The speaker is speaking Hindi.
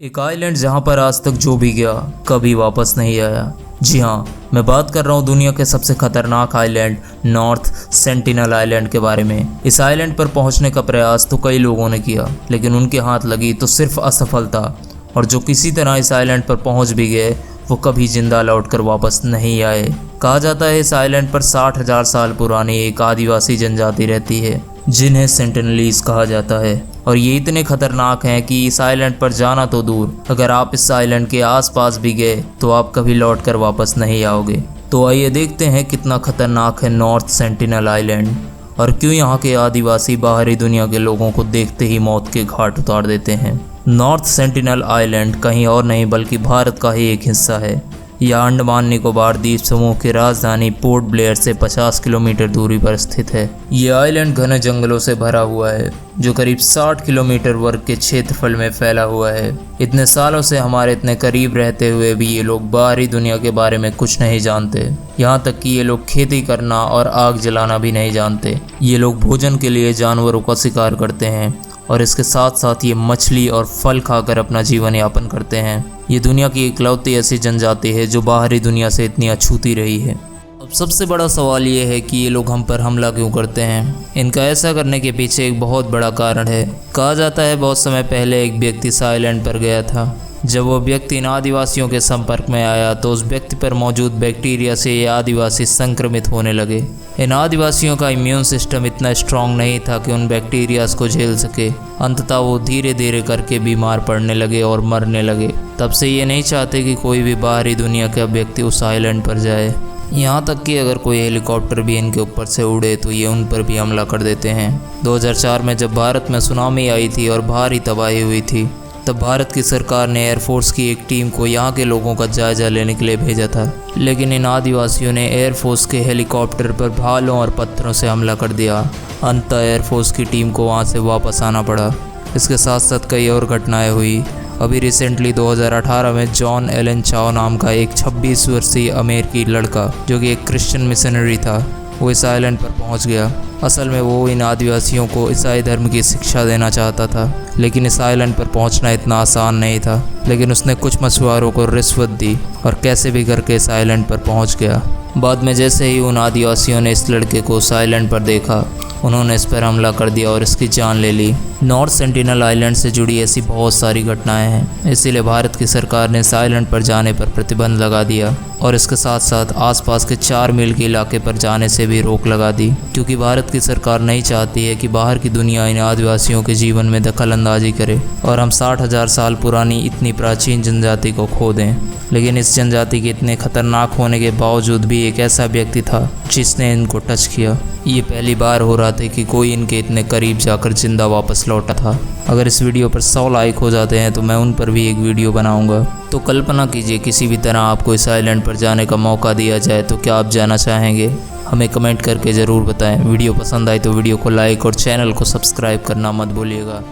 एक आइलैंड जहां पर आज तक जो भी गया कभी वापस नहीं आया। जी हाँ, मैं बात कर रहा हूँ दुनिया के सबसे खतरनाक आइलैंड नॉर्थ सेंटिनल आइलैंड के बारे में। इस आइलैंड पर पहुंचने का प्रयास तो कई लोगों ने किया, लेकिन उनके हाथ लगी तो सिर्फ असफलता। और जो किसी तरह इस आइलैंड पर पहुंच भी गए वो कभी जिंदा लौटकर वापस नहीं आए। कहा जाता है इस आइलैंड पर 60,000 साल पुरानी एक आदिवासी जनजाति रहती है जिन्हें सेंटिनलीज कहा जाता है। और ये इतने खतरनाक हैं कि इस आइलैंड पर जाना तो दूर, अगर आप इस आइलैंड के आसपास भी गए तो आप कभी लौटकर वापस नहीं आओगे। तो आइए देखते हैं कितना खतरनाक है नॉर्थ सेंटिनल आइलैंड और क्यों यहाँ के आदिवासी बाहरी दुनिया के लोगों को देखते ही मौत के घाट उतार देते हैं। नॉर्थ सेंटिनल आइलैंड कहीं और नहीं बल्कि भारत का ही एक हिस्सा है। यह अंडमान निकोबार द्वीप समूह की राजधानी पोर्ट ब्लेयर से 50 किलोमीटर दूरी पर स्थित है। यह आइलैंड घने जंगलों से भरा हुआ है जो करीब 60 किलोमीटर वर्ग के क्षेत्रफल में फैला हुआ है। इतने सालों से हमारे इतने करीब रहते हुए भी ये लोग बाहरी दुनिया के बारे में कुछ नहीं जानते। यहाँ तक कि ये लोग खेती करना और आग जलाना भी नहीं जानते। ये लोग भोजन के लिए जानवरों का शिकार करते हैं और इसके साथ साथ ये मछली और फल खाकर अपना जीवन यापन करते हैं। ये दुनिया की इकलौती ऐसी जनजाति है जो बाहरी दुनिया से इतनी अछूती रही है। अब सबसे बड़ा सवाल ये है कि ये लोग हम पर हमला क्यों करते हैं। इनका ऐसा करने के पीछे एक बहुत बड़ा कारण है। कहा जाता है बहुत समय पहले एक व्यक्ति इस आइलैंड पर गया था। जब वो व्यक्ति इन आदिवासियों के संपर्क में आया तो उस व्यक्ति पर मौजूद बैक्टीरिया से ये आदिवासी संक्रमित होने लगे। इन आदिवासियों का इम्यून सिस्टम इतना स्ट्रांग नहीं था कि उन बैक्टीरियाज को झेल सके। अंततः वो धीरे धीरे करके बीमार पड़ने लगे और मरने लगे। तब से ये नहीं चाहते कि कोई भी बाहरी दुनिया का व्यक्ति उस आइलैंड पर जाए। यहाँ तक कि अगर कोई हेलीकॉप्टर भी इनके ऊपर से उड़े तो ये उन पर भी हमला कर देते हैं। 2004 में जब भारत में सुनामी आई थी और भारी तबाही हुई थी, तब भारत की सरकार ने एयरफोर्स की एक टीम को यहाँ के लोगों का जायजा लेने के लिए भेजा था। लेकिन इन आदिवासियों ने एयरफोर्स के हेलीकॉप्टर पर भालों और पत्थरों से हमला कर दिया। अंततः एयरफोर्स की टीम को वहाँ से वापस आना पड़ा। इसके साथ साथ कई और घटनाएं हुई। अभी रिसेंटली 2018 में जॉन एलन चाओ नाम का एक 26 वर्षीय अमेरिकी लड़का जो कि एक क्रिश्चियन मिशनरी था, वो इस आइलैंड पर पहुंच गया। असल में वो इन आदिवासियों को ईसाई धर्म की शिक्षा देना चाहता था, लेकिन इस आइलैंड पर पहुंचना इतना आसान नहीं था। लेकिन उसने कुछ मछुआरों को रिश्वत दी और कैसे भी करके इस आइलैंड पर पहुंच गया। बाद में जैसे ही उन आदिवासियों ने इस लड़के को उस आइलैंड पर देखा, उन्होंने इस पर हमला कर दिया और इसकी जान ले ली। नॉर्थ सेंटिनल आइलैंड से जुड़ी ऐसी बहुत सारी घटनाएं हैं, इसीलिए भारत की सरकार ने इस आइलैंड पर जाने पर प्रतिबंध लगा दिया और इसके साथ साथ आसपास के 4 मील के इलाके पर जाने से भी रोक लगा दी, क्योंकि भारत की सरकार नहीं चाहती है कि बाहर की दुनिया इन आदिवासियों के जीवन में दखल अंदाजी करे और हम 60,000 साल पुरानी इतनी प्राचीन जनजाति को खो दें। लेकिन इस जनजाति के इतने खतरनाक होने के बावजूद भी एक ऐसा व्यक्ति था जिसने इनको टच किया। ये पहली बार हो रहा था कि कोई इनके इतने करीब जाकर जिंदा वापस लौटा था। अगर इस वीडियो पर 100 लाइक हो जाते हैं तो मैं उन पर भी एक वीडियो बनाऊंगा। तो कल्पना कीजिए किसी भी तरह आपको इस आइलैंड पर जाने का मौका दिया जाए तो क्या आप जाना चाहेंगे? हमें कमेंट करके ज़रूर बताएं। वीडियो पसंद आई तो वीडियो को लाइक और चैनल को सब्सक्राइब करना मत भूलिएगा।